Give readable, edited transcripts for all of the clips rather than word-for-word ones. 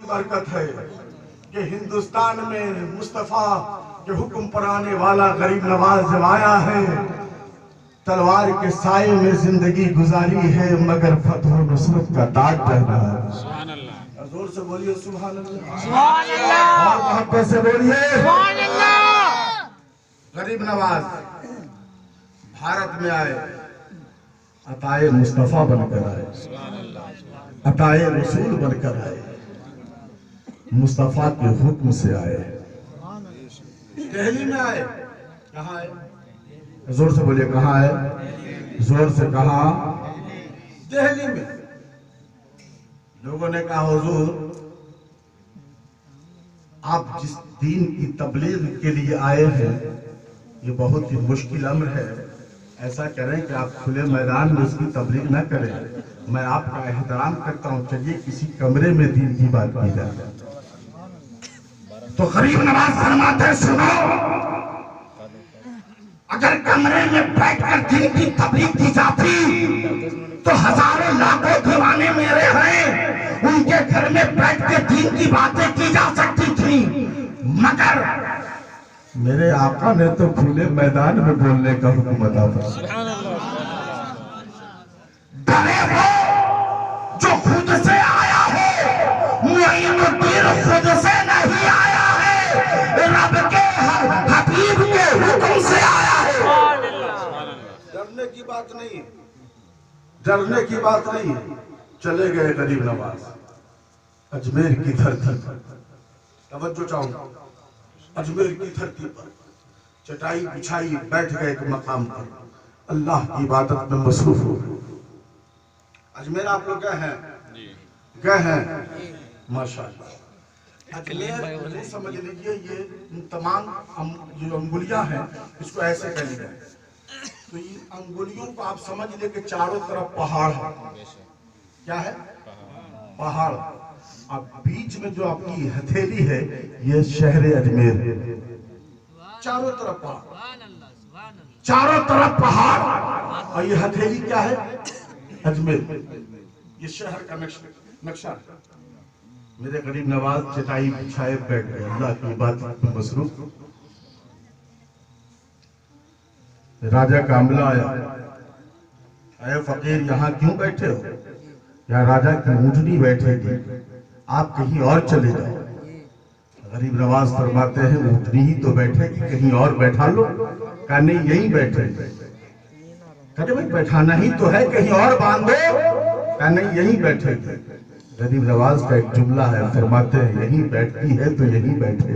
बरकत है कि हिंदुस्तान में मुस्तफा के हुक्म पर आने वाला गरीब नवाज जब आया है, तलवार के साए में जिंदगी गुजारी है, मगर फतह नुसरत का ताज पहना है। सुभान अल्लाह। जोर से बोलिए सुभान अल्लाह, सुभान अल्लाह, और मोहब्बत से बोलिए सुभान अल्लाह। गरीब नवाज भारत में आए, अताए मुस्तफा बनकर आए, अताए रसूल बनकर आए, मुस्तफा के हुक्म से आए। दिल्ली में आए, कहाँ आए? जोर से बोलिए कहाँ है? जोर से कहा? दिल्ली में। लोगों ने कहा हुजूर आप जिस दीन की तबलीग के लिए आए हैं ये बहुत ही मुश्किल अम्र है, ऐसा करें कि आप खुले मैदान में उसकी तबलीग न करें, मैं आपका एहतराम करता हूं, चलिए किसी कमरे में दीन की बात की जाए। तो गरीब नवाज फरमाते सुनो, अगर कमरे में बैठकर दीन की तबलीग की जाती तो हजारों लाखों दीवाने मेरे हैं, उनके घर में बैठ के दीन की बातें की जा सकती थी, मगर मेरे आका ने तो खुले मैदान में बोलने का हुक्म अता फरमाया। डरे हो जो खुद से आया हो, मुईनुद्दीन खुद से नहीं आया है, रब के हबीब के हुक्म से आया है। डरने की बात नहीं, डरने की बात नहीं। चले गए गरीब नवाज अजमेर की धरती पर, तवज्जो चाहूंगा, अजमेर की धरती पर चटाई बिछाई, बैठ गए एक मकाम पर, अल्लाह की इबादत में मसरूफ हो गए। अजमेर आप लोग गए हैं? गए हैं, माशाअल्लाह। अजमेर समझ लीजिए ये तमाम जो अंगुलियां हैं इसको ऐसे कह लिया, तो इन अंगुलियों को आप समझ ले कि चारों तरफ पहाड़ है। क्या है? पहाड़। अब बीच में जो आपकी हथेली है ये शहर अजमेर है, चारों तरफ पहाड़, चारों तरफ पहाड़, और ये हथेली क्या है? अजमेर। ये शहर का नक्शा है। मेरे गरीब नवाज चटाई बिछाए बैठ गए, अल्लाह की इबादत में मसरूफ। राजा का अमला आया, अरे फकीर यहाँ क्यों बैठे हो? यहाँ राजा की ऊँटनी बैठेगी, आप कहीं और चले जाओ। गरीब नवाज फरमाते हैं ऊँटनी ही तो बैठेगी, कहीं और बैठा लो। कहा नहीं यहीं बैठे। कहते भाई बैठाना ही तो है, कहीं और बांधो। कहा नहीं यहीं बैठेगी। गरीब नवाज का एक जुमला है, फरमाते हैं यहीं बैठती है तो यहीं बैठे।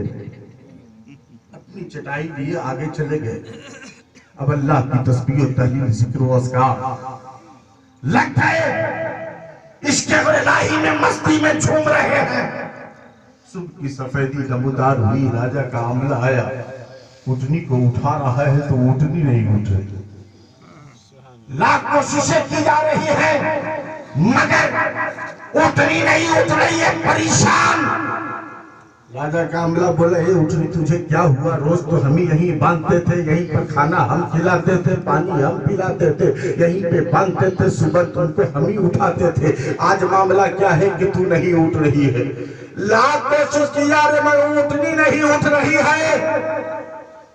अपनी चटाई लिए आगे चले गए। अब अल्लाह की तस्बीह और तहलील जिक्र व अस्कार लग गए, इसके इलाही में मस्ती में झूम रहे हैं। सुबह की सफेदी नमूदार हुई, राजा का अमला आया, ऊँटनी को उठा रहा है तो ऊँटनी नहीं उठ रही। लाख कोशिशें की जा रही है मगर ऊँटनी नहीं उठ रही है, परेशान। राजा का अमला बोले हे ऊँटनी तुझे क्या हुआ? रोज तो हम ही यहीं बांधते थे, यहीं पर खाना हम खिलाते थे, पानी हम पिलाते थे, यहीं पे बांधते थे, सुबह तुमको हम ही उठाते थे, आज मामला क्या है कि तू नहीं उठ रही है? लाख कोशिश किया रे मगर ऊँटनी नहीं उठ रही है।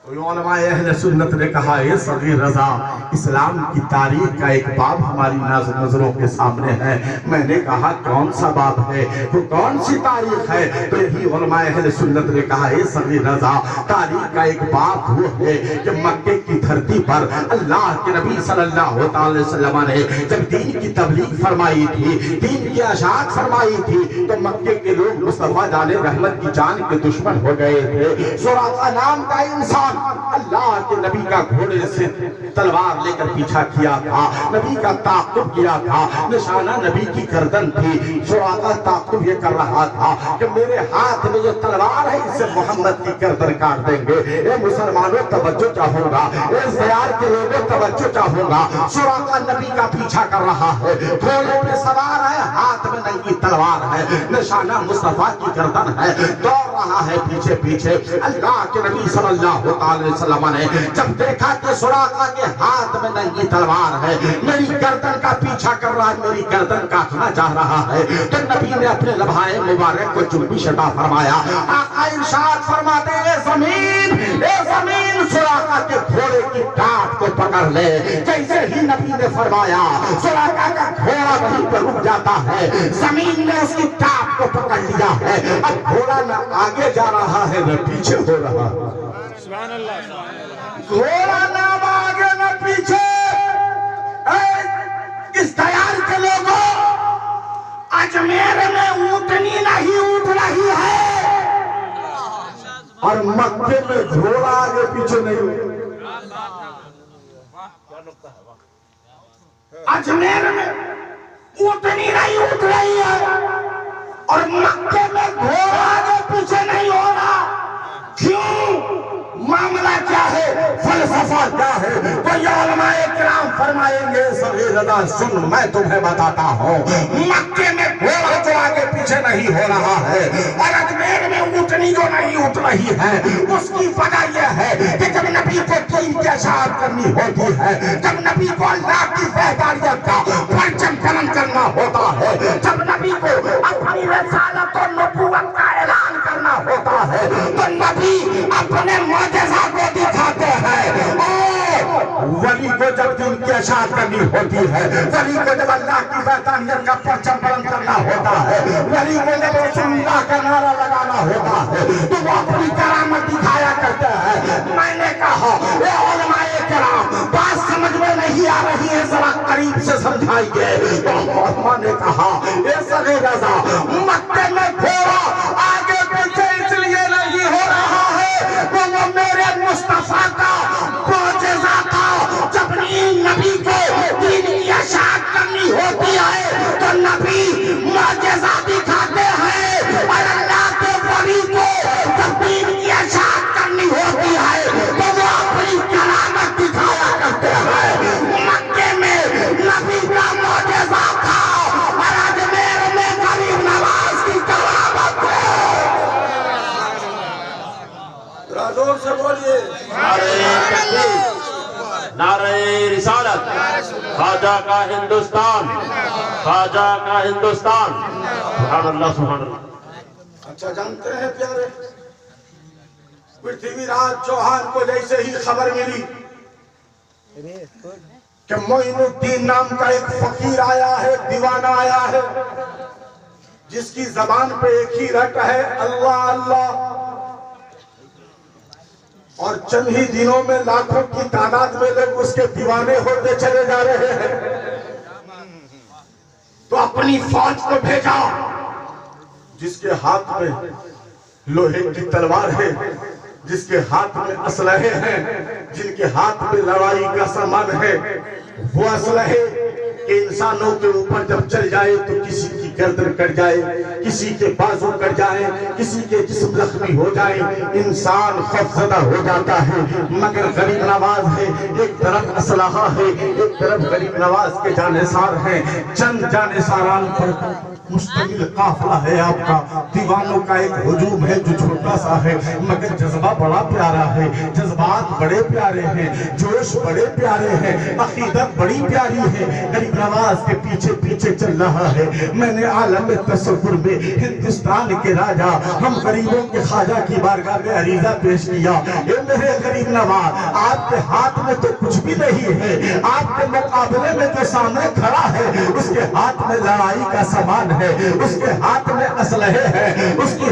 तो उलमाए अहले सुन्नत ने कहा ये सगीर रजा, इस्लाम की तारीख का एक बाब हमारी नजरों के सामने है। मैंने कहा कौन सा बाब है, वो कौन सी तारीख है? तो यही उलमाए अहले सुन्नत ने कहा ये सगीर रजा, तारीख का एक बाब वो है कि मक्के की धरती पर अल्लाह के नबी सल्लल्लाहु अलैहि वसल्लम ने जब दीन की तबलीग फरमाई थी, दीन की अशात फरमाई थी, तो मक्के के लोग मुस्तफा जाने रहमत की जान के दुश्मन हो गए थे। सुराका नाम का इंसान अल्लाह के नबी का घोड़े से तलवार लेकर पीछा किया था, नबी का ताक़ुब किया था, निशाना नबी की गर्दन थी। सुराका ताक़ुब ये कर रहा था कि मेरे हाथ में जो तलवार है इससे मोहम्मद की गर्दन काट देंगे। ए मुसलमानों तवज्जो चाहूंगा, ए ज़यार के लोगों तवज्जो चाहूंगा। सुराका नबी का पीछा कर रहा है, घोड़े पे सवार है, हाथ में नंगी तलवार है, निशाना मुस्तफा की गर्दन है, दौड़ रहा है पीछे पीछे। अल्लाह के नबी सल्लल्लाहु सल्लल्लाहु अलैहि वसल्लम ने जब देखा कि सुराका के हाथ में नंगी तलवार है, मेरी गर्दन का पीछा कर रहा है, मेरी गर्दन काटना चाह रहा है, तो नबी ने अपने लम्हाए मुबारक को जुम्बिश अता फरमाया। आका इरशाद फरमाते हैं, जमीन सुराका के घोड़े की टाट को पकड़ ले। जैसे ही नबी ने फरमाया, सुराका का घोड़ा वहीं पर रुक जाता है, जमीन ने उसकी टाट को पकड़ लिया है। अब घोड़ा न आगे जा रहा है न पीछे हो रहा है, घोड़ा न आगे न पीछे। इस तैयार के लोगों, अजमेर में ऊँटनी नहीं उठ रही है और मक्के में घोड़ा आगे पीछे नहीं। अजमेर में ऊँटनी नहीं उठ रही है और मक्के में घोड़ा आगे पीछे नहीं हो रहा। क्यों? मामला क्या है, फलसफा क्या है? तो ये उलमाए किराम फरमाएंगे, सगीरदा सुन, मैं तुम्हें बताता हूँ। मक्के में घोड़ा जो आगे पीछे नहीं हो रहा है और अजमेर में ऊँटनी जो नहीं उठ रही है, उसकी वजह यह है कि जब नबी को दीन की इशाअत करनी होती है, जब नबी को अल्लाह की वहदानियत का परचम बुलंद करना होता है, जब नबी को अपनी रिसालत और नबूवत का ऐलान करना होता है, तो नबी अपने मुअजिज़ा को दिखाते हैं। वली को जब दीन की इशाअत करनी होती है, वली को जब अल्लाह की वहदानियत का परचम बुलंद करना होता है, वली को जब रसूलुल्लाह का नारा लगाना होता है, तो वो अपनी करामत दिखाया करते हैं। मैंने कहा, ये उलमाए किराम बात समझ में नहीं आ रही है, जरा करीब से समझाइए। तो ने कहा, ये सगीरदा मक्के में घोड़ा आगे पीछे इसलिए नहीं हो रहा है, वो मेरे मुस्तफा का मुअजिज़ा था। जब नबी को दीन की इशाअत करनी होती है तो नबी मुअजिज़ा दिखाते हैं और अल्लाह के वली को जब दीन की इशाअत करनी होती है तो वो अपनी करामत दिखाया करते हैं। मक्के में नबी का मुअजिज़ा था और अजमेर में गरीब नवाज की करामत है। जोर से बोलिए, नारे रिसालत, ख्वाजा का हिंदुस्तान, ख्वाजा का हिंदुस्तान। सुभान अल्लाह, सुभान अल्लाह। अच्छा, जानते हैं प्यारे, पृथ्वीराज चौहान को जैसे ही खबर मिली कि मोइनुद्दीन नाम का एक फकीर आया है, दीवाना आया है, जिसकी जबान पे एक ही रट है, अल्लाह अल्लाह, और चंद ही दिनों में लाखों की तादाद में लोग उसके दीवाने होते चले जा रहे हैं, तो अपनी फौज को भेजा, जिसके हाथ में लोहे की तलवार है, जिसके हाथ में असलहे हैं, जिनके हाथ में लड़ाई का सामान है, वो असलहे इंसानों के ऊपर जब चल जाए तो किसी की गर्दन कट जाए, किसी के बाजू कट जाए, किसी के जिस्म जख्मी हो जाए, इंसान खौफजदा हो जाता है। मगर गरीब नवाज है, एक तरफ असलहा है, एक तरफ गरीब नवाज के जानेसार हैं, चंद जानेसारान पर मुश्तमिल काफिला है आपका, दीवानों का एक हुजूम है जो छोटा सा है मगर जज्बा बड़ा प्यारा है, जज्बात बड़े प्यारे हैं, जोश बड़े प्यारे हैं, अकीदत बड़ी प्यारी है। गरीब नवाज के पीछे पीछे चल रहा है। मैंने आलम तसव्वुर में हिंदुस्तान के राजा, हम गरीबों के ख्वाजा की बारगाह में अरीजा पेश किया, ये मेरे गरीब नवाज, आपके हाथ में तो कुछ भी नहीं है, आपके मुकाबले में जो सामने खड़ा है उसके हाथ में लड़ाई का सामान है, उसके हाथ में असलहे है, उसके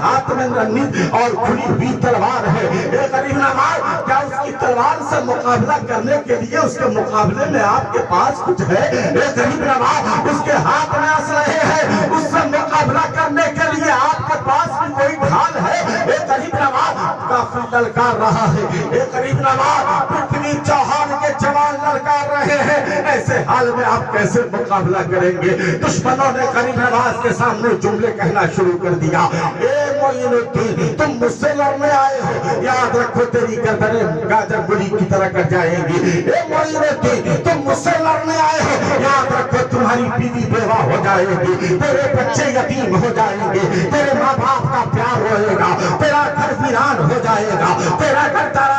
हाथ में नन्ही और खुली हुई तलवार है। ये गरीब नवाज, क्या उसकी तलवार से मुकाबला करने के लिए उसके मुकाबले में आपके पास कुछ है? ये गरीब नवाज, उसके हाथ में असलहे है, उससे मुकाबला करने के लिए आपके पास भी कोई ढाल है? ये गरीब नवाज काफी ललकार रहा है, ये गरीब नवाज पृथ्वी चौहान के जवान ललकार रहे हैं, ऐसे हाल में आप कैसे मुकाबला करेंगे? दुश्मनों ने गरीब नवाज के सामने जुमले कहना शुरू कर दिया। ए मोइनुद्दीन, तुम मुझसे लड़ने आए हो, याद रखो तेरी गर्दनें गाजर गुली की तरह कट जाएंगी। ए मोइनुद्दीन, तुम मुझसे लड़ने आए हो, याद रखो तुम्हारी बीवी बेवा हो जाएगी, तेरे बच्चे यतीम हो जाएंगे, तेरे माँ बाप का प्यार होएगा, तेरा घर वीरान हो जाएगा, तेरा घर तारा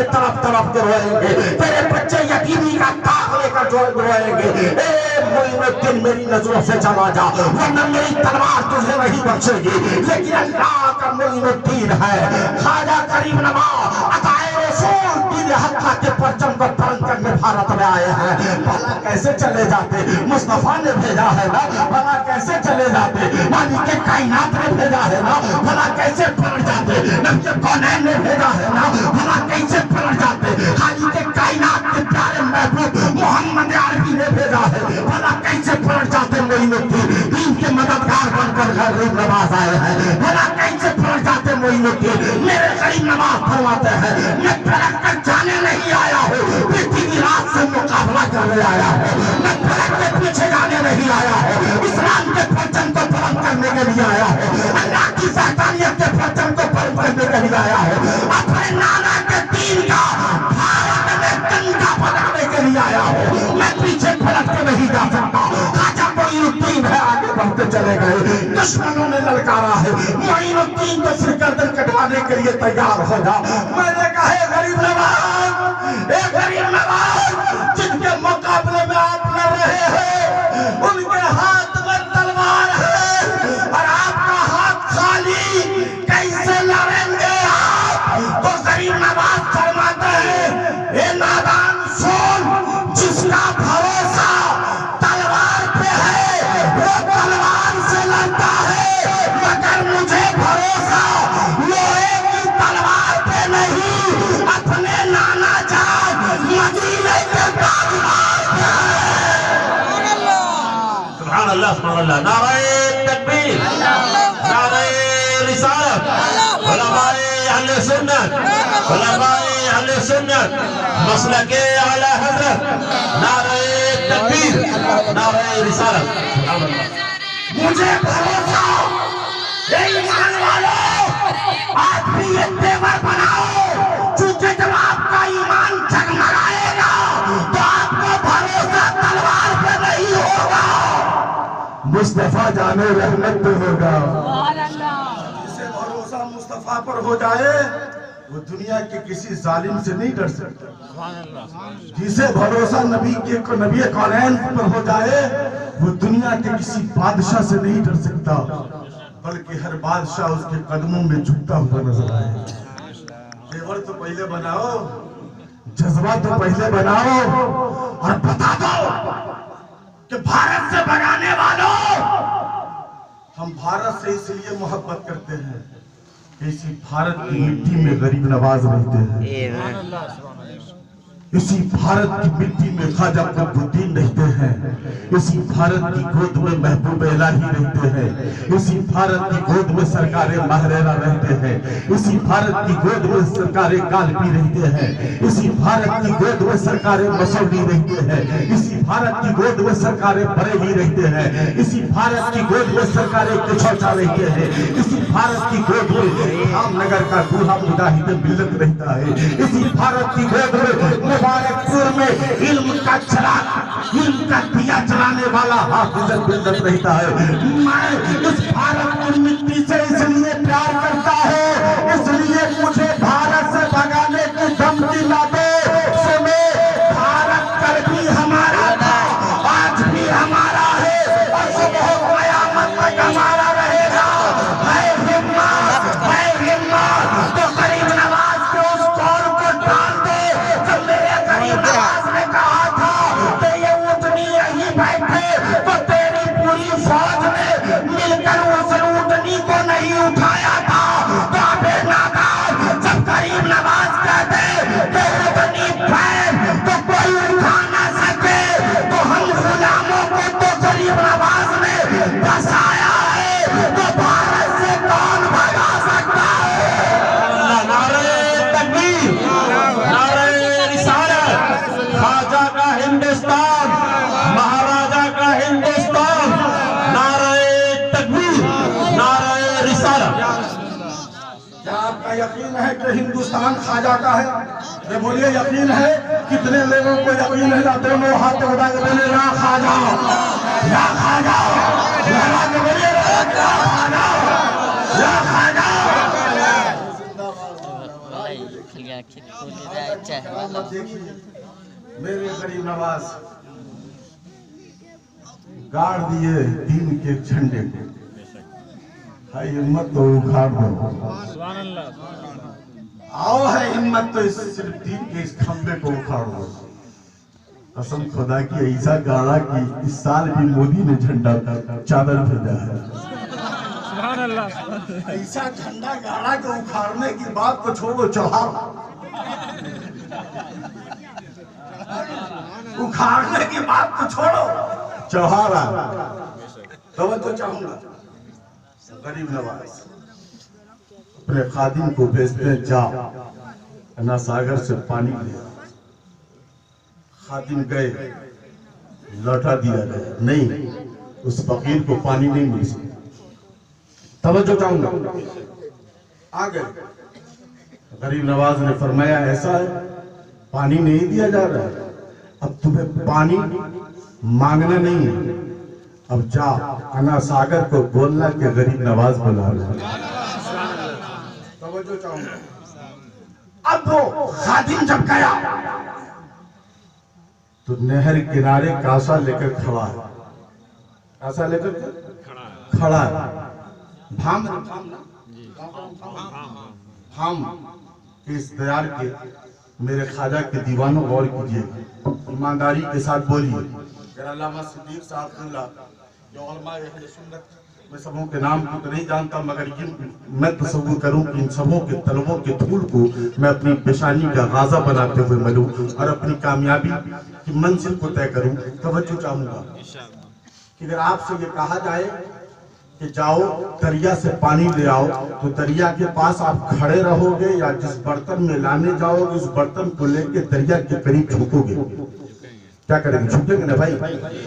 में तरफ तरफ के रोएंगे, तेरे बच्चे यतीमी का ताक लेकर रोएंगे। ए मोइनुद्दीन मेरी नजरों से चला जा, वरना मेरी तलवार तुझे नहीं बख्शेगी। लेकिन अल्लाह का मोइनुद्दीन है, ख्वाजा करीम नवाज अताए रसूल दीन हक़ के परचम को बुलंद करने भारत में आए हैं। भला कैसे चले जाते, मुस्तफा ने भेजा है ना, भला कैसे चले जाते, मालिक के कायनात ने भेजा है ना, भला कैसे पलट जाते, नबी कौनैन ने भेजा है ना, भला कैसे पलट जाते, खाली के कायनात के प्यारे महबूब मोहम्मद अरबी ने भेजा है, भला कैसे पलट जाते। मोइनुद्दीन दीन के मददगार बनकर गरीब नवाज आए हैं, भला कैसे पलट जाते। मोइनुद्दीन मेरे गरीब नवाज फरमाते हैं, मैं पलट कर जाने नहीं आया हूँ, पृथ्वी की रात से मुकाबला करने आया हूँ, मैं पलट के पीछे जाने नहीं आया हूँ, इस्लाम के परचम को बुलंद करने के लिए आया हूँ, अल्लाह की वहदानियत के परचम को बुलंद करने के लिए आया हूँ, अपने नाना के दीन का भारत में डंका बजाने के लिए आया हूँ, मैं पीछे पलट के नहीं जा सकता। ख्वाजा मोइनुद्दीन है, आगे बढ़ते चले गए, दुश्मनों ने ललकारा है, मोइनुद्दीन को फिर गर्दन कटवाने के लिए तैयार हो जा। मैंने कहा है गरीब नवाज, एक गरीब नवाज जिनके मुकाबले में आप लड़ रहे हैं, उनके हाथ में तलवार है और आपका हाथ खाली, कैसे लड़ेंगे आप? तो गरीब नवाज फरमाते हैं, ये नादान सुन, जिसका भरोसा तलवार पे है वो तलवार से लड़ता है, मगर मुझे भरोसा लोहे की तलवार पे नहीं, अपने नाना जान मदीने के ताजदार पे है। सुभान अल्लाह, सुभान अल्लाह। नारे तकबीर, नारे रिसालत, उलमाए अहले सुन्नत, उलमाए अहले सुन्नत, मसलके आला हज़रत, नारे तकबीर, नारे रिसालत। सुभान अल्लाह। मुझे भरोसा, ये ईमान वालों, आप भी ये तेवर बनाओ, क्योंकि जब आपका ईमान जगमगाएगा तो आपको भरोसा तलवार पे नहीं होगा, मुस्तफा जाने रहमत पे होगा। जिसे भरोसा मुस्तफा पर हो जाए वो दुनिया के किसी जालिम से नहीं डर सकता। जिसे भरोसा नबी कौनैन पर हो जाए वो दुनिया के किसी बादशाह से नहीं डर सकता, बल्कि हर बादशाह उसके कदमों में झुकता हुआ नजर आए। तेवर तो पहले बनाओ, जज्बा तो पहले बनाओ और बता दो कि भारत से भगाने वालों, हम भारत से इसलिए मोहब्बत करते हैं, इसी भारत की मिट्टी में गरीब नवाज रहते हैं, इसी भारत की मिट्टी में ख्वाजा कुतुबुद्दीन रहते हैं, इसी भारत की गोद में महबूब इलाही रहते हैं, इसी भारत की गोद में सरकारे महरेरा रहते हैं, इसी भारत की गोद में सरकारे कालपी रहते हैं, इसी भारत की गोद में सरकारे मसौली रहते हैं, इसी भारत की गोद में सरकारे बरेली रहते हैं, इसी भारत की गोद में सरकारे कुछौचा रहते हैं, इसी भारत की गोद में रामनगर का बूढ़ा मुजाहिद मिल्लत रहता है, इसी भारत की गोद में मुबारकपुर में इल्म का चिराग, इल्म का दिया जलाने वाला हाफिज मिल्लत रहता है। मैं इस भारत की मिट्टी से इसलिए प्यार करता हूँ, इसलिए मुझे भारत से भगाने की धमकी ना दो। सुने, भारत कल भी हमारा था, आज भी हमारा है और सुबह क़यामत तक हमारा रहेगा। है हिम्मत तो गरीब नवाज के उस कौल को डाल दो जो मेरे गरीब नवाज ने कहा था कि ये ऊँटनी यहीं बैठे तो तेरी पूरी फौज ने मिलकर उस ऊँटनी को नहीं उठाया था। तो अबे नादान, जब गरीब नवाज कहते कि ऊँटनी बैठ तो कोई उठा ना सके, तो हम गुलामों को तो गरीब नवाज ने बसाया है, तो भारत से कौन भगा सकता है? नारे तकबीर, नारे रिसालत, ख्वाजा का हिंदुस्तान, महाराजा का हिंदुस्तान, नारे तकबीर, नारे रिसालत। क्या आपका यकीन है कि हिंदुस्तान ख्वाजा का है? ये बोलिए, यकीन है? कितने लोगों को यकीन है? दोनों हाथ उठा के बोले या ख्वाजा, या ख्वाजा, लगा के बोलिए या ख्वाजा, या ख्वाजा। मत देखिए मेरे गरीब नवाज गाड़ दिए दीन के झंडे को, है हिम्मत तो उखाड़ दो। आओ है हिम्मत तो सिर्फ दीन के इस खंबे को उखाड़ दो। कसम खुदा की ऐसा गाड़ा कि इस साल भी मोदी ने झंडा चादर भेजा है। ऐसा झंडा गाड़ा के उखाड़ने की बात तो छोड़ो, चढ़ाओ उखाड़ने की बात तो छोड़ो, चढ़ा रहा। तो चाहूंगा गरीब नवाज अपने खादिम को भेजते हैं, जा अन्ना सागर से पानी ले। खादिम गए, लौटा दिया गया, नहीं उस फकीर को पानी नहीं मिल सकता। तवज्जो चाहूंगा, आ गए। गरीब नवाज ने फरमाया ऐसा है पानी नहीं दिया जा रहा है, अब तुम्हें पानी मांगना नहीं है, अब जा अन्ना सागर को बोलना कि गरीब नवाज बुला रहे हैं। तवज्जो चाहूंगा। अब वो खादिम जब गया तो नहर किनारे कासा लेकर खड़ा है, कासा लेकर खड़ा है। भाम इस दयार के मेरे ख्वाजा के दीवानों गौर कीजिए, ईमानदारी के साथ बोलिए। अल्लामा सिद्दीक साहब जो उलमा अहले सुन्नत, मैं सबों के नाम को तो नहीं जानता, मगर ये मैं तसव्वुर करूं कि इन सबों के तलबों के धूल को मैं अपनी पेशानी का गाजा बनाते हुए मलूं और अपनी कामयाबी की मंजिल को तय करूं। तवज्जो चाहूंगा कि अगर आपसे ये कहा जाए कि जाओ दरिया से पानी ले आओ, तो दरिया के पास आप खड़े रहोगे या जिस बर्तन में लाने जाओगे उस बर्तन को लेके दरिया के करीब झुकोगे? क्या करेंगे? झुकेंगे ना भाई।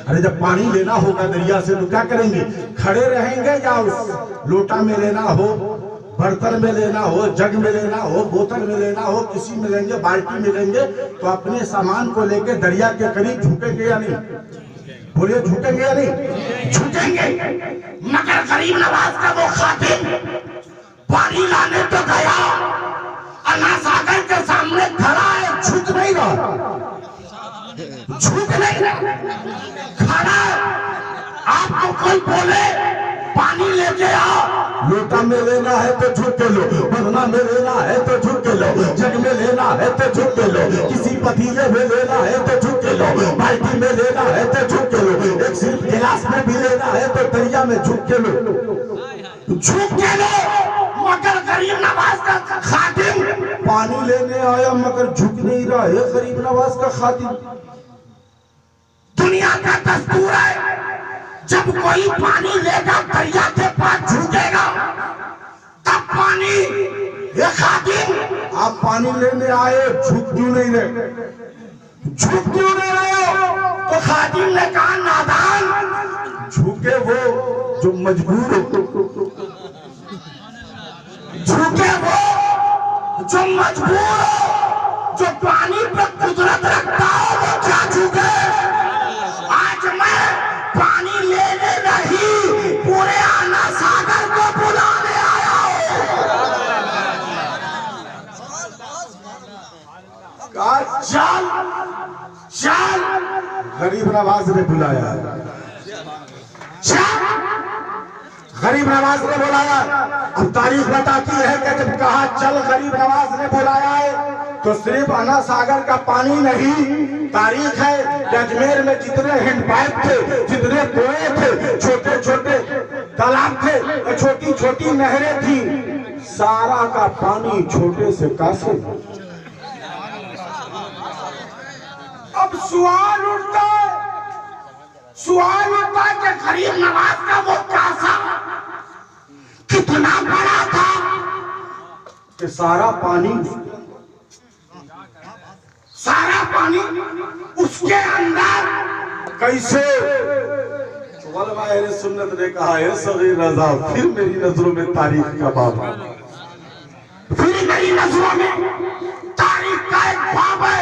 अरे जब पानी लेना होगा दरिया से तो क्या करेंगे? खड़े रहेंगे या उस लोटा में लेना हो, बर्तन में लेना हो, जग में लेना हो, बोतल में लेना हो, किसी में लेंगे, बाल्टी में लेंगे, तो अपने सामान को लेके दरिया के करीब झुकेंगे या नहीं? बोलिए झुकेंगे या नहीं? झुकेंगे। मगर गरीब नवाज का वो खातिम पानी लाने तो गया, अन्ना सागर के सामने खड़ा है, झुक नहीं रहा, झुक नहीं रहा, खड़ा। आपको कोई बोले पानी लेके आओ, लोटा में लेना है तो झुक के लो, बरना में लेना है तो झुक के लो, जग में लेना है तो झुक के लो, किसी पतीले में लेना है तो झुक के लो, बाल्टी में लेना है तो झुक के लो, एक सिर्फ गिलास में भी लेना है तो दरिया में झुक के लो, झुक के लो। मगर गरीब नवाज का खातिम पानी लेने आया मगर झुक नहीं रहा है। गरीब नवाज का खातिम, दुनिया का दस्तूर है, जब कोई पानी लेगा दरिया के पास झुकेगा तब पानी। ये खातिम आप पानी लेने आए, झुक क्यों नहीं रहे? झुक क्यों नहीं रहे हो? तो खातिम ने कहा नादान, झुके वो जो मजबूर हो, झुके वो जो मजबूर हो, जो पानी पे कुदरत रखता हो वो क्या झुके? आज मैं पानी लेने नहीं, पूरे अन्ना सागर को बुलाने आया हूं। चल चल, गरीब नवाज ने बुलाया, चल गरीब नवाज ने बुलाया। अब तारीख बताती है कि जब कहा चल गरीब नवाज ने बुलाया है तो सिर्फ अन्ना सागर का पानी नहीं, तारीख है कि अजमेर में जितने हैंडपाइप थे, जितने कुएं थे, छोटे छोटे तालाब थे, छोटी छोटी नहरें थी, सारा का पानी छोटे से कासे। अब सवाल उठता है कि गरीब नवाज का वो कासा कितना बड़ा था कि सारा पानी उसके अंदर कैसे? उलमा अहले सुन्नत ने कहा है सगीर रज़ा, फिर मेरी नजरों में तारीख का बाब, फिर मेरी नजरों में तारीख का एक बाब है।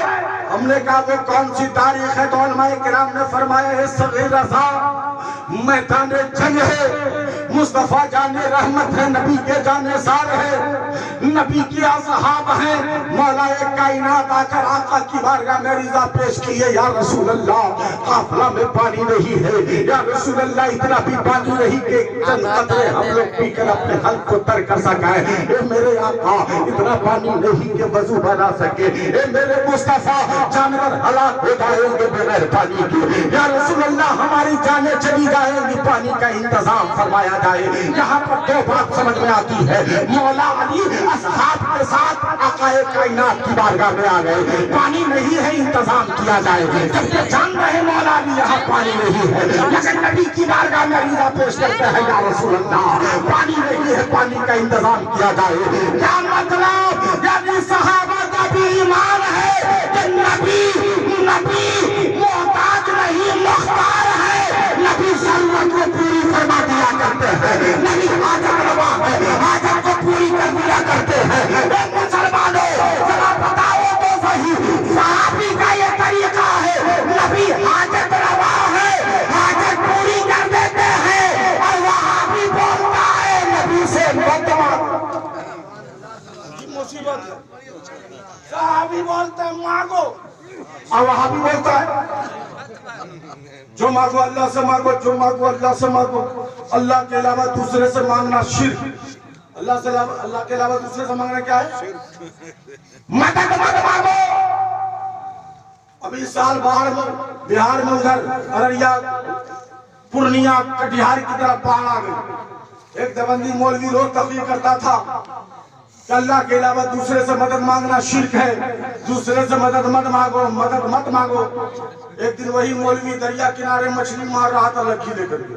हमने कहा वो कौन सी तारीख है? तो उलमा किराम ने फरमाया है सगीर रज़ा मैदान जंग है, मुस्तफा जाने रहमत है, नबी के जाने सार है, नबी की असहाब है। मौला कायनात आकर आका की बारगाह में रिजा पेश किए, या रसूल अल्लाह काफिला में पानी नहीं है, या रसूल अल्लाह इतना भी पानी नहीं कि चंद कतरे हम लोग पीकर अपने हल्क को तर कर सके। ए मेरे आका इतना पानी नहीं कि वजू बना सके। ए मेरे मुस्तफा जानवर हलाक हो जाएंगे बगैर पानी के, या रसूल अल्लाह हमारी जानें चली जाएंगी, पानी का इंतजाम फरमाया जाए। यहाँ पर दो बात समझ में आती है, मौला अली असहाब के साथ आकाए कायनात की बारगाह में आ गए, पानी नहीं है इंतजाम किया जाए, जबकि जान रहे मौला अली यहाँ पानी नहीं है, लेकिन नबी की बारगाह में रिजा पेश करते हैं, या रसूल अल्लाह पानी नहीं है, पानी का इंतजाम किया जाए। क्या मतलब? यदि सहाबा का भी ईमान है कि नबी मोहताज नहीं मुख्तार है, नबी जरूरत को पूरी फरमा दिया करते हैं, नबी हाजत रवा है, हाजत को पूरी कर दिया करते हैं। मुसलमानों जरा बताओ तो सही, सहाबी का ये तरीका है, नबी हाजत रवा है, हाजत पूरी कर देते हैं, और वहां भी बोलता है नबी से मत मांगो। मुसीबत सहाबी बोलते हैं मांगो, और वहां भी बोलता है जो मांगो अल्लाह से मांगो, जो मांगो अल्लाह से मांगो, अल्लाह के अलावा दूसरे से मांगना शिर्क। अल्लाह के अलावा दूसरे से मांगना क्या है? मदद मत मांगो। अभी साल बिहार में उधर अररिया पूर्णिया कटिहार की तरफ बाढ़ आ गई। एक देवबंदी मौलवी रोज तकलीफ करता था कि अल्लाह के अलावा दूसरे से मदद मांगना शिर्क है, दूसरे से मदद मत मांगो, मदद मत मांगो। एक दिन वही मौलवी दरिया किनारे मछली मार रहा था लट्ठी लेकर के,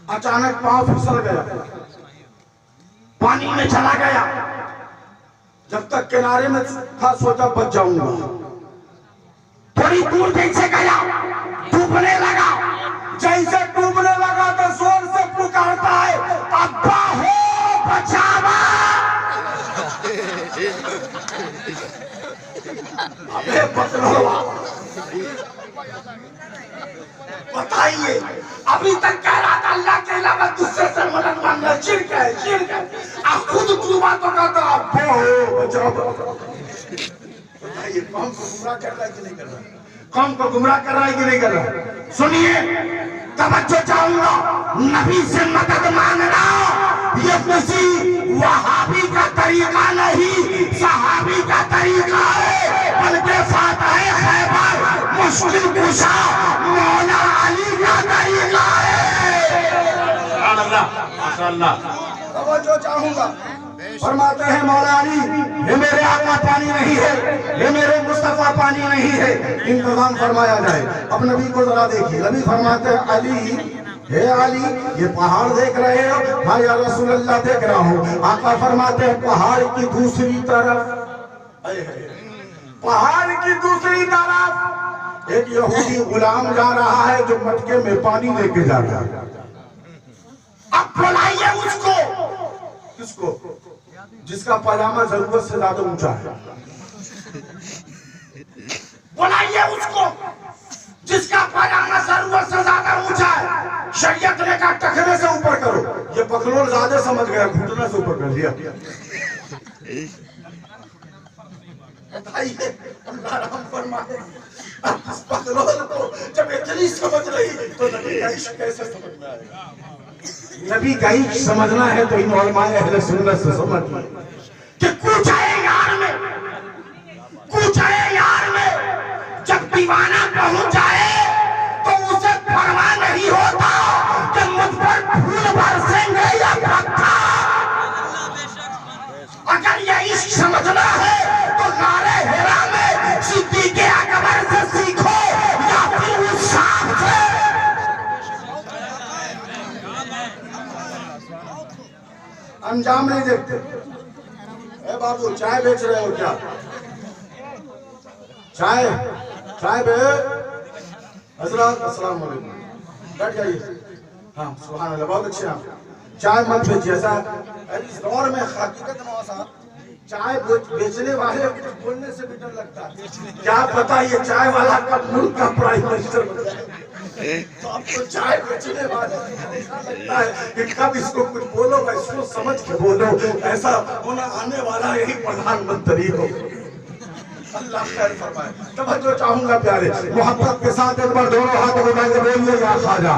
अचानक पांव फिसल गया, पानी में चला गया। जब तक किनारे में था सोचा बच जाऊंगा, थोड़ी दूर जैसे गया डूबने लगा, जैसे डूबने लगा तो जोर से पुकारता है अब्बा हो बचावा। अबे बकलोवा बताइए, अभी तक कह रहा था अल्लाह के अलावा दूसरे से मदद मांगना शिर्क है, शिर्क है, आप खुद डूबा तो कहता अब्बा हो बचाओ। बताइए कौन को गुमराह कर रहा है कि नहीं कर रहा है? कौन को गुमराह कर रहा है कि नहीं कर रहा है? सुनिए, तवज्जो चाहूंगा, नबी से मदद मांगना ये किसी वहाबी का तरीका नहीं, सहाबी का तरीका है, बल्कि फातह खैबर मुश्किल कुशा मौला अली का तरीका है। माशाअल्लाह, तवज्जो चाहूंगा, फरमाते हैं मौला अली, ये मेरे आका पानी नहीं है, ये मेरे मुस्तफा पानी नहीं है, इंतजाम फरमाया जाए। अब नबी को जरा देखिए, नबी फरमाते हैं अली, हे अली ये पहाड़ देख रहे हो? हाँ या रसूल अल्लाह देख रहा हूँ। आका फरमाते हैं पहाड़ की दूसरी तरफ, पहाड़ की दूसरी तरफ एक यहूदी गुलाम जा रहा है जो मटके में पानी लेके जा रहा है। अब बुलाइए उसको, किसको? जिसका पजामा जरूरत से ज्यादा ऊंचा है, बुलाइए उसको जिसका पजामा जरूरत से ज्यादा ऊंचा है। शरीयत ने कहा टखने से ऊपर करो, ये बकलोल ज्यादा समझ गया, घुटने से ऊपर कर लिया। बताइए अल्लाह रहम फरमाए, इस बकलोल को जब इतनी समझ रही तो नबी का इश्क कैसे समझ में आएगा? नबी का इश्क समझना है तो इन उलमाए अहले सुन्नत से समझिए कि कूचाए यार में जब दीवाना पहुंच जाए तो उसे परवाह नहीं होता कि मुझ पर फूल बरसेंगे या पत्थर। अगर ये इश्क समझना है तो गारे हेरा में सिद्दीक़ अकबर से सीखो या फिर उस सांप से। अंजाम नहीं देखते। ए बाबू चाय बेच रहे हो क्या? चाय बे हजरत अस्सलाम वालेकुम, बैठ जाइए। हाँ सुभान अल्लाह, बहुत अच्छे आप। चाय मत बेचिए, ऐसा इस दौर में हकीकत में चाय बेचने वाले बोलने से भी डर लगता है। क्या पता ये चाय वाला कब मुल्क का प्राइम मिनिस्टर बन जाए। तो अब तो चाय बेचने वाले ऐसा लगता है कि कब इसको कुछ बोलो भाई, सोच समझ के बोलो, ऐसा होना आने वाला यही प्रधानमंत्री हो। अल्लाह खैर फरमाए। तवज्जो चाहूंगा प्यारे, मोहब्बत के साथ एक बार दोनों हाथ उठा के बोलिए या ख्वाजा।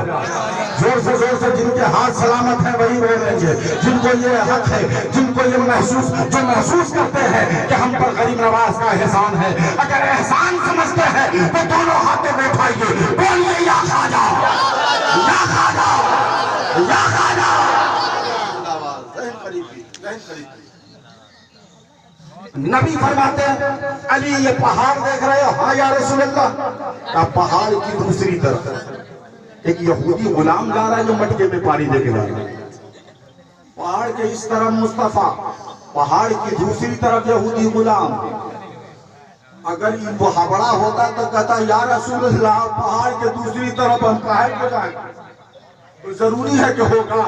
जोर से जिनके हाथ सलामत है वही बोलेंगे, जिनको ये हक है, जिनको ये जो महसूस करते हैं कि हम पर गरीब नवाज का एहसान है। अगर एहसान समझते हैं तो दोनों हाथ उठाइए, बोलिए या ख्वाजा, या ख्वाजा, या ख्वाजा। नबी फरमाते हैं, अली ये पहाड़ देख रहे हो? हाँ या रसूलल्लाह। पहाड़ की दूसरी तरफ एक यहूदी गुलाम जा रहा है जो मटके में पानी लेके जा रहा है। पहाड़ के इस तरफ मुस्तफा, पहाड़ की दूसरी तरफ यहूदी गुलाम। अगर ये मुहावरा होता तो कहता या रसूलल्लाह पहाड़ के दूसरी तरफ हम काहे को जाए, तो जरूरी है कि होगा।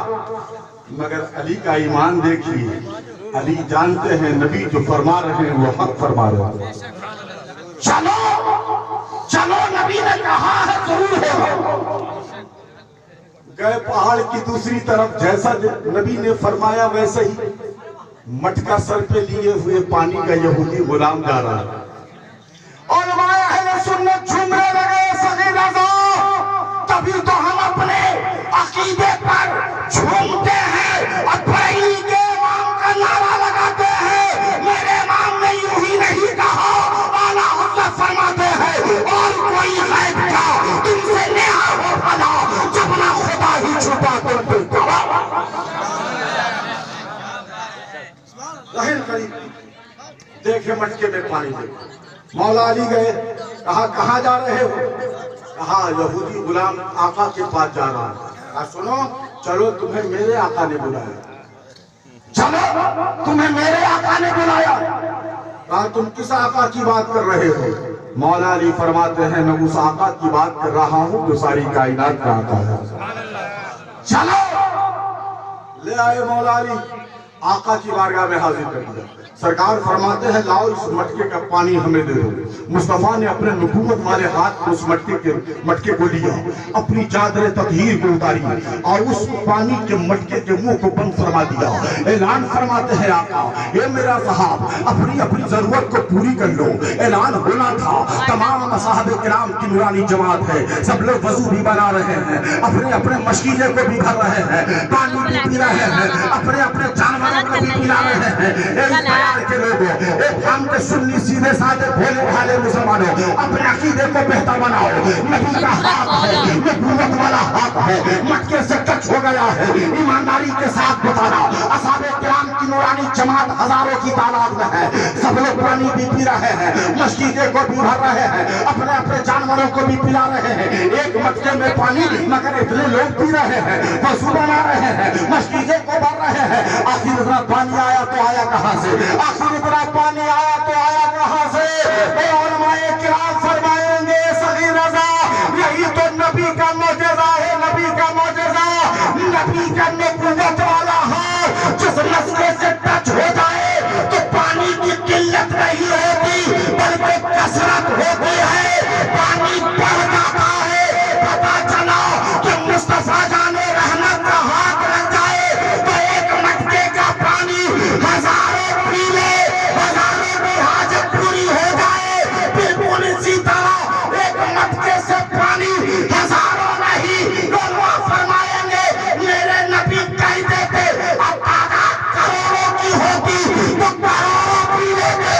मगर अली का ईमान देखिए, अली जानते हैं नबी जो फरमा रहे हैं वो हक फरमा रहे हैं। चलो चलो, नबी ने कहा है जरूर होगा। गए पहाड़ की दूसरी तरफ, जैसा नबी ने फरमाया वैसे ही मटका सर पे लिए हुए पानी का यहूदी गुलाम जा रहा है। और सुन्नत झूमने लगे सगी रज़ा। तभी तो हम अपने अकीदे पर झूमते हैं और बरेली के इमाम का नारा लगाते हैं। मेरे इमाम ने यूं ही नहीं कहा, आला हज़रत फरमाते हैं और कोई गैब क्या तुमसे नेहा हो भला, जब ना खुदा ही छुपा तुम पे देखे मटके में पानी दे। मौला अली गए, कहा कहाँ जा रहे हो? कहा यहूदी गुलाम आका के पास जा रहा है। सुनो, चलो तुम्हें मेरे आका ने बुलाया। चलो तुम्हें मेरे आका ने बुलाया। कहा तुम किस आका की बात कर रहे हो? मौला अली फरमाते हैं मैं उस आका की बात कर रहा हूँ जो सारी कायनात का आका है। चलो ले आए मौला अली, आका की बारगाह में हाजिर कर दिया। सरकार फरमाते हैं लाओ इस मटके का पानी हमें दे दो। मुस्तफा ने अपने नबूवत वाले हाथ में उस मटके को लिया, अपनी चादर ततहीर को उतारी और उस पानी के मटके के मुंह को बंद फरमा दिया। ऐलान फरमाते हैं आका, ये मेरा साहब अपनी अपनी जरूरत को पूरी कर लो। ऐलान होना था, तमाम साहबे किराम की नूरानी जमात है, सब लोग वजू भी बना रहे हैं, अपने अपने मशकीले को भी भर रहे हैं, पानी भी पी रहे हैं, अपने अपने जानवरों को भी पिला रहे हैं। के लोगों, एक हम के सुन्नी सीधे साधे भोले भाले मुसलमानों, अपने अकीदे को बेहतर बनाओ। नबी का हाथ है, नबूवत वाला हाथ है, मटके से टच हो गया है। ईमानदारी के साथ बताना, असहाबे किराम की नूरानी जमात हजारों की तादाद में है, सब लोग पानी भी पी रहे हैं, मस्जिदे को भी भर रहे हैं, अपने अपने जानवरों को भी पिला रहे हैं। एक मटके में पानी, मगर इतने लोग पी रहे हैं, वजू बना रहे हैं, मस्जिदे को भर रहे हैं। आखिर इतना पानी आया तो आया कहां से? आखिर इतना पानी आया तो आया कहां से? उलमाए किराम फरमाएंगे सगी रज़ा, यही तो नबी का मौजज़ा है, नबी का मौजज़ा, नबी का नबूवत वाला हाथ जिस मसले से टच हो जाए तो पानी की किल्लत नहीं होती बल्कि कसरत होती है, पानी बढ़ जाता है। पता चला कि मुस्तफा जाने रहमत का हाथ लग जाए तो एक मटके का पानी हजारों पी ले, हजारों की हाजत पूरी हो जाए। बिल्कुल इसी तरह एक मटके से पानी हजारों नहीं, लोग फरमाएंगे मेरे नबी कह देते अब तादाद करोड़ों की होती तो करोड़ों पी लेते,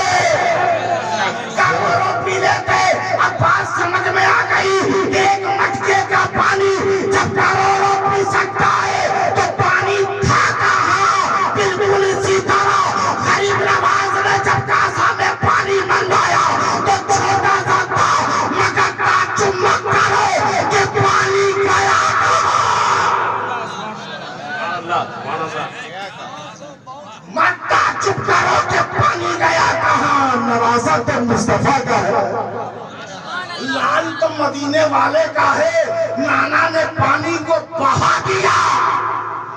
करोड़ों पी लेते। अब बात समझ में आ गई, एक मटके का पानी जब करोड़ों पी सकता है तो पानी था कहाँ? बिल्कुल इसी तरह गरीब नवाज ने जब कासा में पानी मंगवाया तो छोटा सा था, मगर का चुम्बक करो कि पानी गया मक्का, चुप करो कि पानी गया कहाँ? नवाजा तो मुस्तफा का है, लाल तो मदीने वाले का है। नाना ने पानी को बहा दिया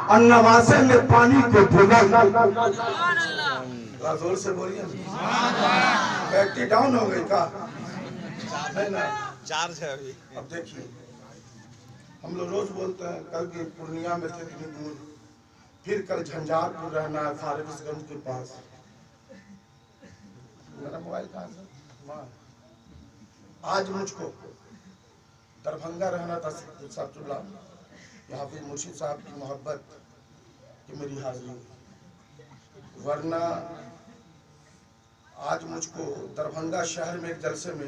और नवासे ने पानी को भुला। जोर से बोलिए, बैटरी डाउन हो गई का? है ना, चार्ज है अभी। अब देखिए हम लोग रोज बोलते हैं कल की पूर्णिया में थे इतनी दूर, फिर कल झंझारपुर रहना है फारबिसगंज के पास। मेरा मोबाइल कहाँ से? आज मुझको दरभंगा रहना था सातुल्ला, यहाँ पे मुर्शिद साहब की मोहब्बत कि मेरी हाजिरी, वरना आज मुझको दरभंगा शहर में एक जलसे में,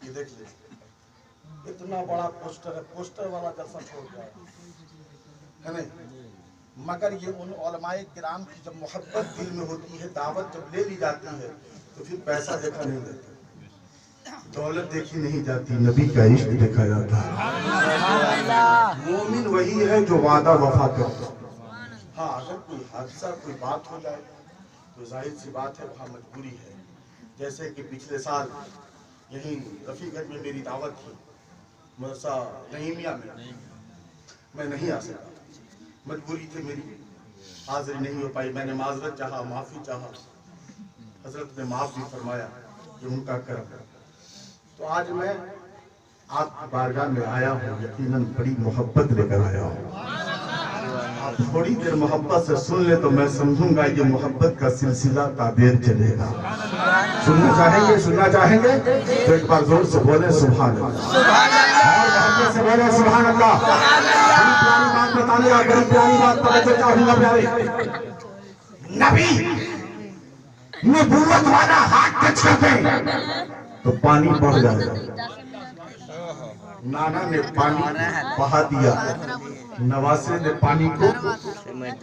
ये देख लीजिए इतना बड़ा पोस्टर है, पोस्टर वाला जलसा छोड़ गया है नहीं, मगर ये उन उलमाए किराम की जब मोहब्बत दिल में होती है, दावत जब ले ली जाती है तो फिर पैसा देखा नहीं जाता, दौलत देखी नहीं जाती, नबी का इश्क देखा जाता है। मोमिन वही है जो वादा वफा करता है। हाँ, अगर कोई हादसा कोई बात हो जाए तो जाहिर सी बात है वहाँ मजबूरी है। जैसे कि पिछले साल यहीं रफीगंज में मेरी दावत थी, मदरसा नईमिया में, मैं नहीं आ सका, मजबूरी थी मेरी, हाजिरी नहीं हो पाई। मैंने माजरत चाहा, माफ़ी चाहा, हजरत ने माफ़ भी फरमाया, ये उनका करम। तो आज मैं आपकी बारगाह में आया हूँ, यकीनन बड़ी मोहब्बत लेकर आया हूँ। आप थोड़ी देर मोहब्बत से सुन ले तो मैं समझूंगा ये मोहब्बत का सिलसिला ताबेर चलेगा। सुनना चाहेंगे, सुनना चाहेंगे तो एक बार जोर से बोले सुभान अल्लाह, और मोहब्बत से बोले सुभान अल्लाह। बड़ी पुरानी बात बताने या बड़ी पुरानी बात तवज्जो चाहूंगा प्यारे। नबी नबूवत वाला हाथ टच करते तो पानी बढ़ जाएगा। नाना ने पानी बहा दिया, नवासे ने पानी को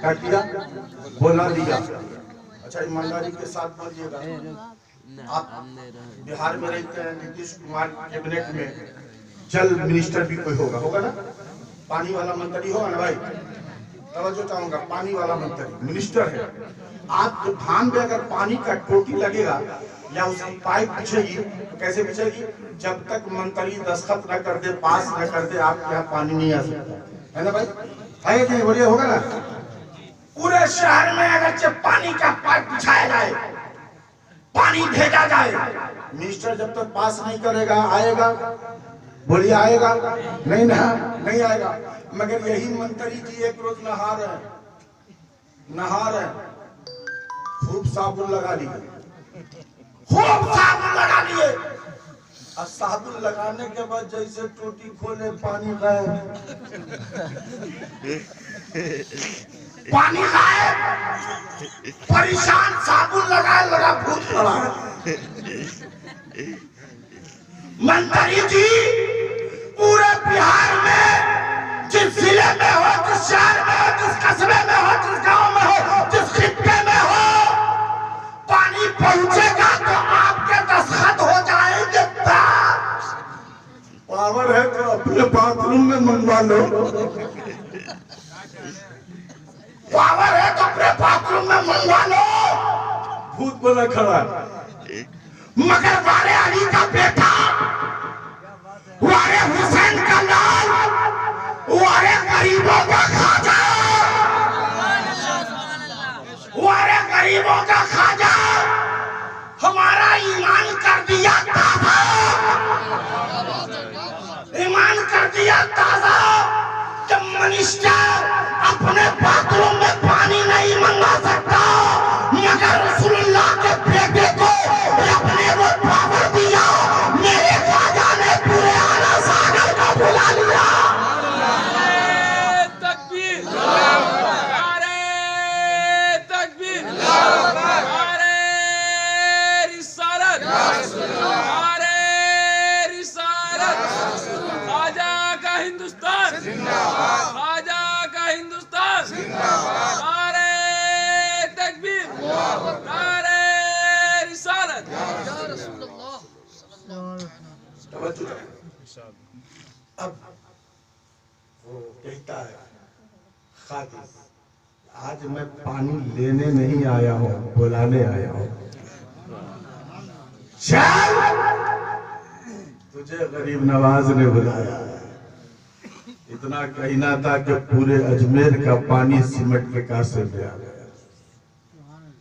काट दिया, बोला दिया। अच्छा, ईमानदारी के साथ बोलिएगा, आप बिहार में रहते हैं, नीतीश कुमार कैबिनेट में जल मिनिस्टर भी कोई होगा ना, पानी वाला मंत्री होगा ना भाई, तवज्जो चाहूंगा, पानी वाला मंत्री मिनिस्टर है। आप तो धान में अगर पानी का टोटी लगेगा या उसकी पाइप बिछेगी तो कैसे बिछेगी? जब तक मंत्री दस्तखत न कर दे, पास न कर दे, आपके यहाँ पानी नहीं आ सकता है ना भाई, है कि बोलिए, होगा ना? पूरे शहर में अगर जब पानी का पाइप बिछाया जाए, पानी भेजा जाए, मिनिस्टर जब तक पास नहीं करेगा आएगा? बोलिए आएगा? नहीं ना, नहीं आएगा। मगर यही मंत्री जी एक रोज नहा रहे, खूब साबुन लगा लिए, खूब साबुन लगा लिए, और साबुन लगाने के बाद जैसे टोटी खोले पानी गायब, पानी गायब, परेशान, साबुन लगाए लगा भूत पड़ा। मंत्री जी पूरे बिहार में जिस जिले में हो, जिस शहर में हो, जिस कस्बे में हो, जिस गांव में हो, जिस खित्ते में हो, पानी पहुंचेगा तो आपके दस्तखत हो जाएंगे। पावर है तो अपने बाथरूम में मंगवा लो, पावर है तो अपने बाथरूम में मंगवा लो। भूत बोला खड़ा, मगर वारे अली का बेटा, वारे हुसैन का लाल, वारे गरीबों का खाजा, वारे गरीबों का खाजा हमारा ईमान कर दिया ताजा, ईमान कर दिया ताजा। जब मिनिस्टर अपने बाथरूम में पानी नहीं मंगा सकता, मगर रसूलुल्लाह के बेटे को अपने वो पावर दिया, मेरे खाजा ने पूरे आला सागर का बुला लिया। तकबीर, नारे तकबीर, नारे रिसालत, नारे रिसालत। खाजा का हिंदुस्तान जिंदाबाद, खाजा का हिंदुस्तान जिंदाबाद। नारे तकबीर, नारे रिसालत। अब वो कहता है खादी, आज मैं पानी लेने नहीं आया हूँ, बुलाने आया हूँ। चल, तुझे गरीब नवाज ने बुलाया। इतना कहना था कि पूरे अजमेर का पानी सिमट के कासे में आ गया,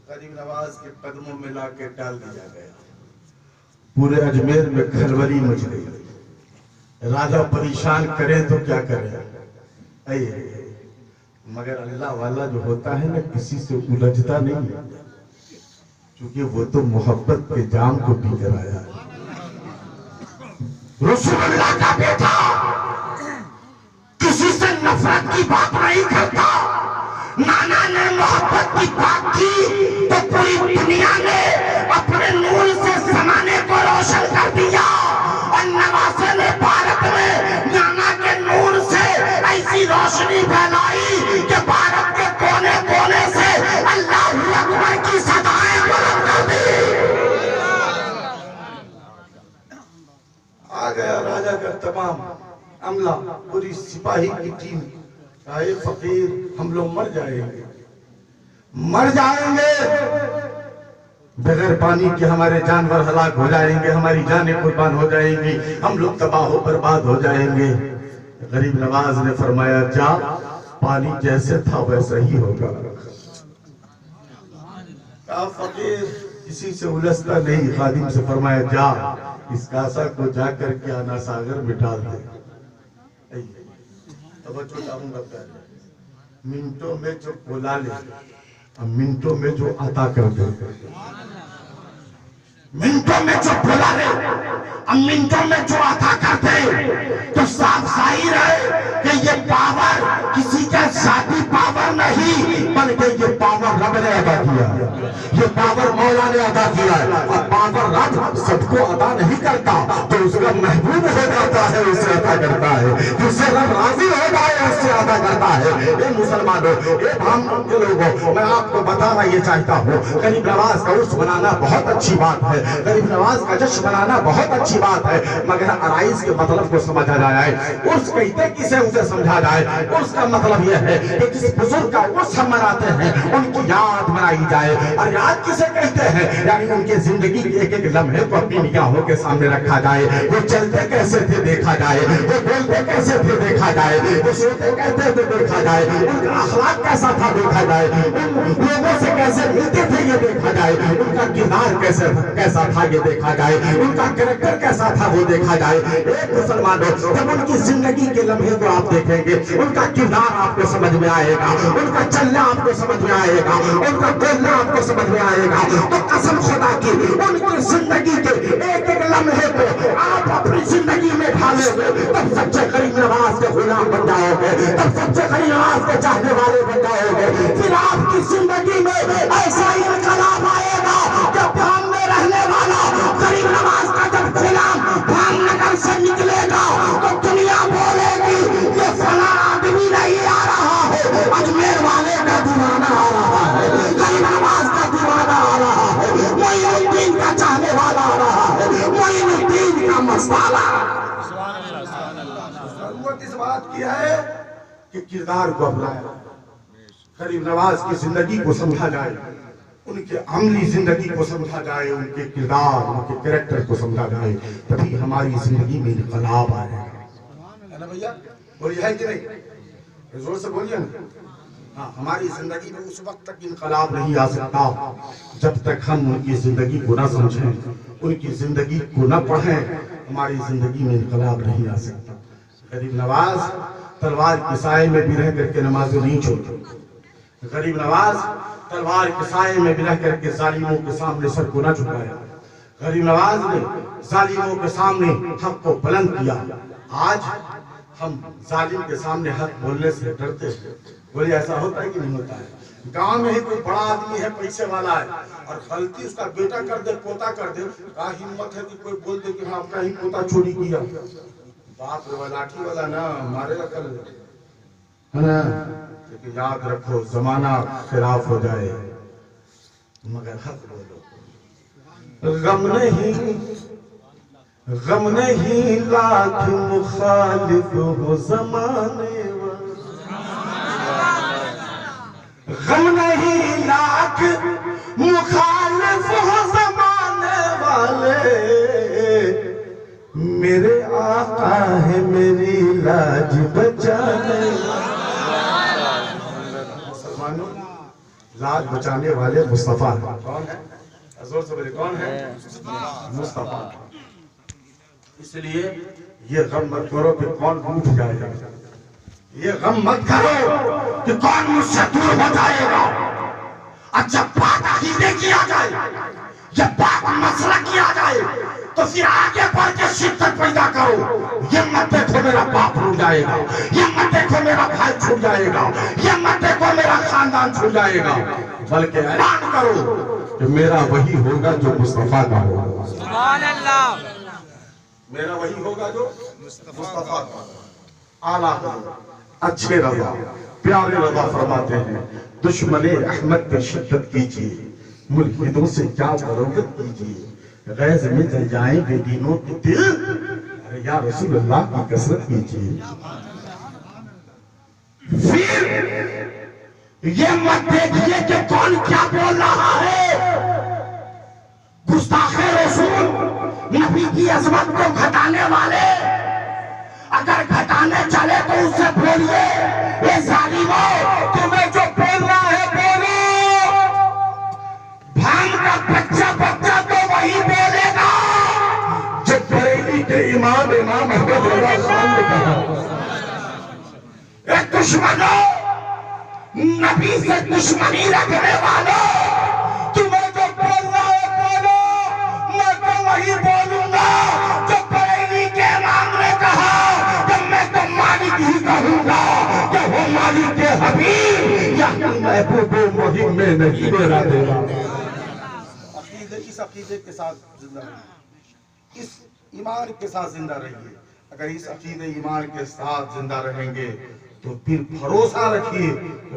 गरीब नवाज के कदमों में ला के डाल दिया गया। पूरे अजमेर में खलबली मच गई। राजा परेशान करें तो क्या करें, मगर अल्लाह वाला जो होता है ना किसी से उलझता नहीं है, क्योंकि वो तो मोहब्बत के जाम को पी कर आया है। रसूलुल्लाह का बेटा किसी से नफरत की बात नहीं करता। नाना ने मोहब्बत की बात की तो पूरी दुनिया ने अपने नूर से जमाने को रोशन कर दिया, और नवासे ने भारत में नाना के नूर से ऐसी रोशनी फैलाई कि भारत के कोने कोने से अल्लाहू अकबर की सदाएं बुलंद कर दी। आ गया राजा का तमाम अमला, पूरी सिपाही की टीम। आए फकीर, हम लोग मर जाएंगे, मर जाएंगे बगैर पानी के, हमारे जानवर हलाक हो जाएंगे, हमारी जानें कुर्बान हो जाएंगी, हम लोग तबाह हो बर्बाद हो जाएंगे। गरीब नवाज ने फरमाया, जा, पानी जैसे था वैसा ही होगा। फकीर किसी से उलझता नहीं, खादिम से फरमाया, जा, इस कासा को जाकर के आना सागर में डाल दे। मिनटों में जो बुला ले, मिनटों में जो अता कर दे, मिनटों में जो बुला ले, मिनटों में जो अता कर दे, तो साफ जाहिर है कि ये पावर किसी का जाती पावर नहीं, बल्कि ये पावर रब ने अदा किया है, ये पावर मौला ने अदा किया है। और पावर रब सबको अदा नहीं करता, तो उसका महबूब हो जाता है उसे अदा करता है, जिससे रब राजी हो जाए उससे अदा करता है। ये मुसलमानों, ये हम के लोगों, मैं आपको बताना ये चाहता हूँ, गरीब नवाज का उर्स मनाना बहुत अच्छी बात है, गरीब नवाज का जश्न मनाना बहुत अच्छी बात है, मगर अराइज के मतलब को समझा जाए, उर्स कहते किसे उसे समझा जाए। उर्स का मतलब यह है कि किसी बुजुर्ग का उर्स हम मनाते हैं, उनकी याद मनाई जाए। और याद किसे कहते हैं, यानी उनके जिंदगी के एक एक लम्हे को अपनी निगाहों के सामने रखा जाए। वो चलते कैसे थे देखा जाए, वो बोलते कैसे थे देखा जाए, वो सोते कहते थे देखा जाए, उनका अखलाक कैसा था देखा जाए, उन लोगों से कैसे मिलते थे ये देखा जाए, उनका किरदार कैसा था ये देखा जाए, उनका कैरेक्टर कैसा था वो देखा जाए। एक मुसलमानों, जब उनकी जिंदगी के लम्हे को आप देखेंगे, उनका किरदार आपको समझ में आएगा, उनका चलना आपको समझ में आएगा, उनका बोलना आपको समझ में आएगा, तो कसम खुदा की उनकी जिंदगी के एक एक लम्हे को आप अपनी जिंदगी में ढालोगे, तब सच्चे गरीब नवाज के गुलाम बन जाओगे, तब सच्चे गरीब नवाज के चाहने वाले बन जाओगे। फिर आपकी जिंदगी में ऐसा इनकलाब आएगा कि भाम में रहने वाला गरीब नवाज का जब गुलाम भाम नगर से निकलेगा तो दुनिया बोलेगी ये फला आदमी नहीं आ रहा है, अजमेर वाले का दीवाना आ रहा है, गरीब नवाज का दीवाना आ रहा है, मोइनुद्दीन का चाहने वाला आ रहा है, मोइनुद्दीन का मसाला। जरूरत इस बात की है कि किरदार को अपनाया, गरीब नवाज की जिंदगी को समझा जाए, उनके अमली जिंदगी को समझा जाए, उनके किरदार, उनके कैरेक्टर को समझा जाए, तभी हमारी जिंदगी में इनकलाब आएगा। है ना भैया, बोलिए है कि नहीं, जोर से बोलिए ना। हाँ, हमारी जिंदगी में उस वक्त तक इनकलाब नहीं आ सकता जब तक हम उनकी जिंदगी को ना समझें, उनकी जिंदगी को ना पढ़ें, हमारी जिंदगी में इनकलाब नहीं आ सकता। गरीब नवाज तलवार के साए में भी रह करके नमाज नहीं छोड़ते, गरीब नवाज तलवार के साए में भी रह करके जालिमों के सामने सर को ना झुकाया, गरीब नवाज ने जालिमों के सामने हक को बुलंद किया। आज हम जालिम के सामने हक बोलने से डरते हैं, बोले ऐसा होता है कि नहीं होता है। गांव में ही कोई बड़ा आदमी है, पैसे वाला है, और गलती उसका बेटा कर दे, पोता कर दे, क्या हिम्मत है कि कोई बोल दे कि हाँ अपना ही पोता चोरी किया, बाप रे लाठी वाला ना मारेगा कल, है ना। लेकिन याद रखो जमाना खिलाफ हो जाए मगर हक बोलो। गम नहीं लाख मुखालिफ हो जमाने, गम नहीं लाख मुखालिफ हो जमाने वाले, मेरे आका है मेरी लाज बचाने। मुसलमानों, लाज बचाने वाले मुस्तफा है। कौन है? जोर से बोले, कौन है? मुस्तफा। इसलिए ये गम मत करो कि कौन उठ जाएगा, ये गम मत करो कि कौन मुझसे दूर हो जाएगा। और जब बात अकीदे की आ जाए, जब बात मसला की आ जाए, तो फिर आगे बढ़ के शिद्दत पैदा करो। ये मत देखो मेरा बाप छूट जाएगा, ये मत देखो मेरा भाई छूट जाएगा, ये मत देखो मेरा खानदान छूट जाएगा, बल्कि ऐलान करो कि मेरा वही होगा जो मुस्तफा का होगा। सुभान अल्लाह। मेरा वही होगा जो मुस्तफा का आला होगा। अच्छे रजा, प्यारे रजा फरमाते हैं, दुश्मने अहमद पे शिद्दत कीजिए, मुल्हिदों से क्या बरोबत कीजिए, गैज़ में जल जाएंगे दीनों के दिल, अरे या रसूल अल्लाह की कसरत कीजिए। फिर ये मत देखिए कि कौन क्या बोल रहा है। गुस्ताखे रसूल, नबी की अजमत को घटाने वाले अगर घटाने चले तो उससे बोलिए, ये जालिमों, तुम्हें जो बोलना है बोलो। भांग का बच्चा बच्चा तो वही बोलेगा जब बरेली के इमाम अहमद रज़ा खान ने कहा, ए दुश्मनों, नबी से दुश्मनी रखने वालों, तुम्हें जो बोलना है बोलो, मैं तो वही बोलूंगा जो बरेली के इमाम ने कहा। मैं तो मालिक ही कहूंगा कि वो मालिक के हबीब या महबूब मुहिम में नहीं मेरा देगा। इस अकीदे के साथ जिंदा रहिए, इस ईमान के साथ जिंदा रहिए। अगर इस अकीदे ईमान के साथ जिंदा रहेंगे तो फिर भरोसा रखिए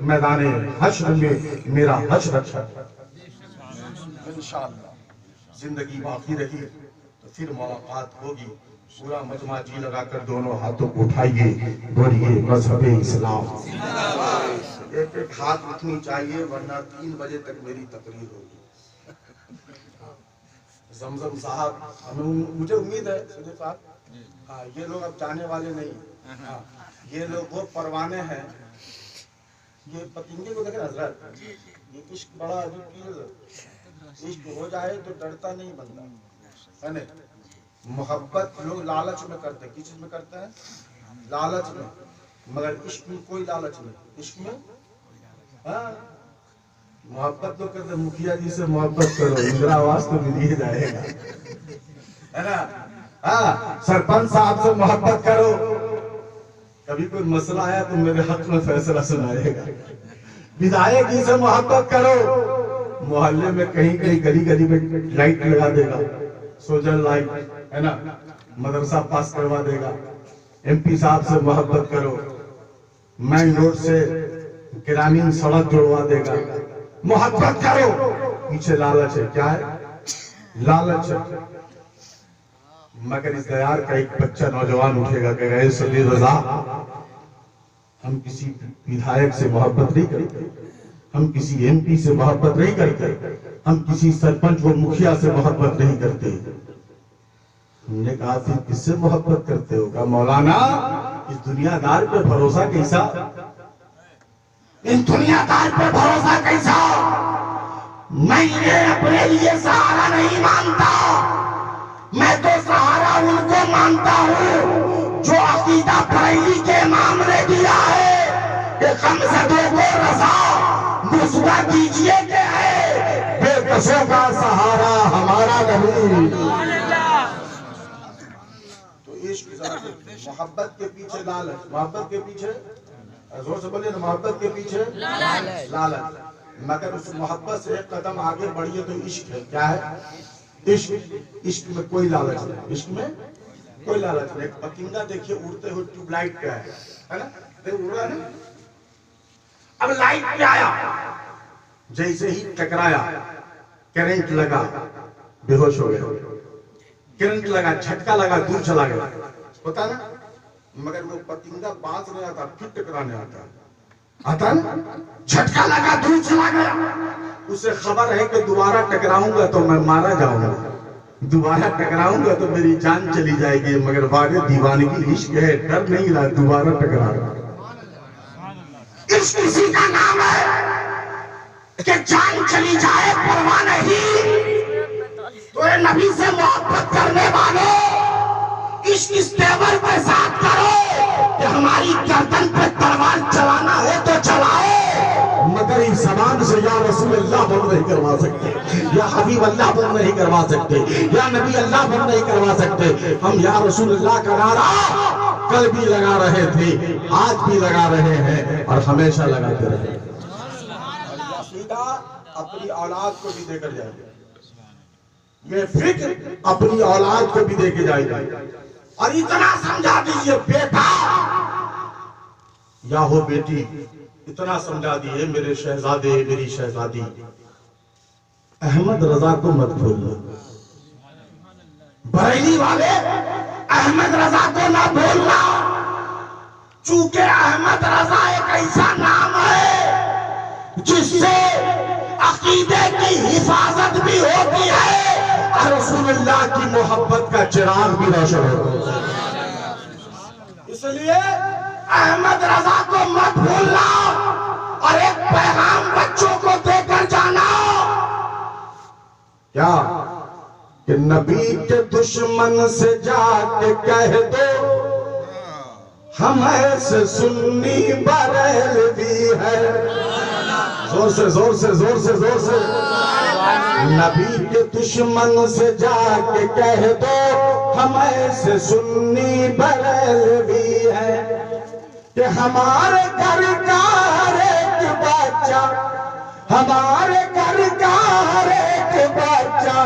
मैदान हश्र में मेरा हश्र इंशाअल्लाह। जिंदगी बाकी रही तो फिर मुलाकात होगी। पूरा मजमा जी लगाकर दोनों हाथों को उठाइए, बोलिए मजहबे इस्लाम। एक एक हाथ उठनी चाहिए, वरना 3 बजे तक मेरी तकरीर होगी। जमजम साहब, मुझे उम्मीद है सुदेश साहब, हाँ, ये लोग अब जाने वाले नहीं। हाँ, ये लोग वो परवाने हैं। ये पतिंगे को देखें हजरत, ये इश्क बड़ा अजीब चीज है। इश्क हो जाए तो डरता नहीं बंदा, है ना। मोहब्बत लोग लालच में करते हैं। किस चीज में करते हैं? लालच में। मगर इश्क में कोई लालच नहीं। इश्क में हाँ, मोहब्बत तो करते, मुखिया जी से मोहब्बत करो, इंदिरा आवास तो मिल ही जाएगा, है ना। हाँ, सरपंच साहब से मोहब्बत करो, कभी कोई मसला आया तो मेरे हक में फैसला सुनाएगा। विधायक जी से मोहब्बत करो, मोहल्ले में कहीं कहीं गली गली में लाइट लगा देगा, सोजल लाइट, है ना, मदरसा पास करवा देगा। एमपी साहब से मोहब्बत करो, मेन रोड से ग्रामीण सड़क जोड़वा देगा। मोहब्बत करो, पीछे लालच है। क्या है? लालच है। मगर इस दयार का एक बच्चा नौजवान उठेगा कि गए सभी रजा, हम किसी विधायक से मोहब्बत नहीं करते, हम किसी एमपी से मोहब्बत नहीं करते, हम किसी सरपंच व मुखिया से मोहब्बत नहीं करते। हमने कहा फिर किससे मोहब्बत करते हो? कहा मौलाना, इस दुनियादार पे भरोसा कैसा, इन दुनियादार पे भरोसा कैसा। मैं ये अपने लिए सहारा नहीं मानता, मैं तो सहारा उनको मानता हूँ जो अकीदा बरेली के इमाम ने दिया है कि कम से दो रजा मुस्वा कीजिए के है, बेकसों का सहारा हमारा नहीं। तो इश्क, मोहब्बत के पीछे लालच, मोहब्बत के पीछे, जोर से बोलिए ना, मोहब्बत के पीछे लालच। मगर उस मोहब्बत से एक कदम आगे बढ़िए तो इश्क है। क्या है? इश्क। इश्क में कोई लालच नहीं, इश्क में कोई लालच नहीं। पतंगा देखिए उड़ते हुए ट्यूबलाइट पे है ना, उड़ रहा है। अब लाइट पे आया, जैसे ही टकराया, करंट लगा, बेहोश हो गया। करंट लगा, झटका लगा, दूर चला गया, होता ना। मगर वो पतंगा बाज नहीं आता, फिर टकराने आता ना। झटका लगा, दूर चला गया, उसे खबर है कि दोबारा टकराऊंगा तो मैं मारा जाऊंगा, दोबारा टकराऊंगा तो मेरी जान चली जाएगी। मगर बागे दीवानगी इश्क है, डर नहीं रहा, दोबारा टकरा। इश्क इसी का नाम है कि जान चली जाए परवाह नहीं। तो ये नबी से मोहब्बत करने वालों, किस तेवर के साथ करो कि हमारी गर्दन पे तलवार चलाना है तो चलाओ, मगर इस जबान से या रसूल अल्लाह बंद नहीं करवा सकते, या हबीब अल्लाह बंद नहीं करवा सकते, या नबी अल्लाह बंद नहीं करवा सकते। हम या रसूल अल्लाह का नारा कल भी लगा रहे थे, आज भी लगा रहे हैं और हमेशा लगाते रहे। अपनी औलाद को भी देकर जाएगा, ये फिक्र अपनी औलाद को भी देके जाएगा। और इतना समझा दीजिए बेटा या हो बेटी, इतना समझा दिए मेरे शहजादे मेरी शहजादी, अहमद रजा को मत भूलना। बरेली वाले अहमद रजा को ना भूलना, चूंकि अहमद रजा एक ऐसा नाम है जिससे अकीदे की हिफाजत भी होती है और रसूलुल्लाह की मोहब्बत का चिराग भी रोशन होता है। इसलिए अहमद रजा को मत भूलना और एक पैगाम बच्चों को देकर जाना, क्या कि नबी के दुश्मन से जाके कह दो हम ऐसे सुन्नी बरेलवी है। जोर से जोर से जोर से जोर से, नबी के दुश्मन से जाके कह दो हम ऐसे सुन्नी बरेलवी है कि हमारे घर का हर एक बच्चा, हमारे घर का हर एक बच्चा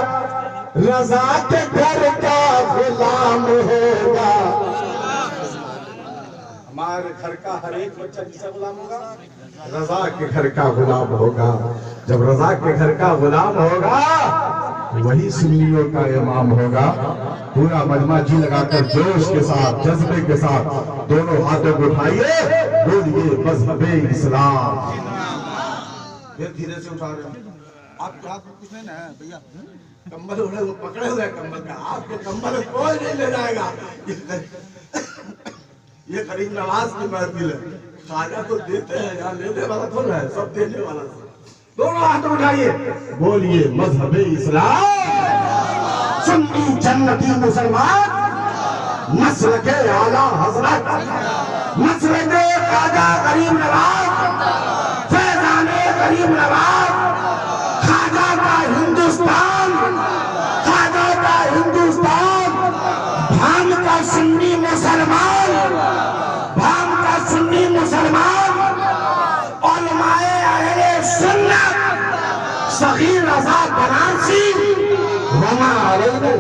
रजा के घर का गुलाम होगा। हमारे घर का हर एक बच्चा किसका गुलाम होगा? रजा के घर का गुलाम होगा। जब रजा के घर का गुलाम होगा वही सुन्नियों का इमाम होगा। पूरा मजमा जी लगाकर जोश के साथ जज्बे के साथ दोनों हाथों को उठाइए, बोलिए मजहबे इस्लाम। फिर धीरे से उठा रहे हैं, आपके हाथ में कुछ नहीं ना है भैया, कंबल उड़े वो पकड़े हुए कंबल का, आपके कंबल कोई नहीं ले जाएगा। ये करीम नवाज की महफिल है, खाजा तो देते हैं, यहाँ लेने वाला थोड़ा है, सब देने वाला। दोनों हाथ उठाइए, बोलिए मजहबे इस्लाम। सुन्नी जन्नती मुसलमान, नस्ल के आला हजरत, नस्ल के खाजा करीम नवाज, फैजाने करीम नवाज, खाजा का हिंदुस्तान, खाजा का हिंदुस्तान, भांग का सुन्नी मुसलमान, भांग का सुन्नी मुसलमान, उलमाए अहले सुन्नत, सगीर रजा बनारसी, वमा अलैहि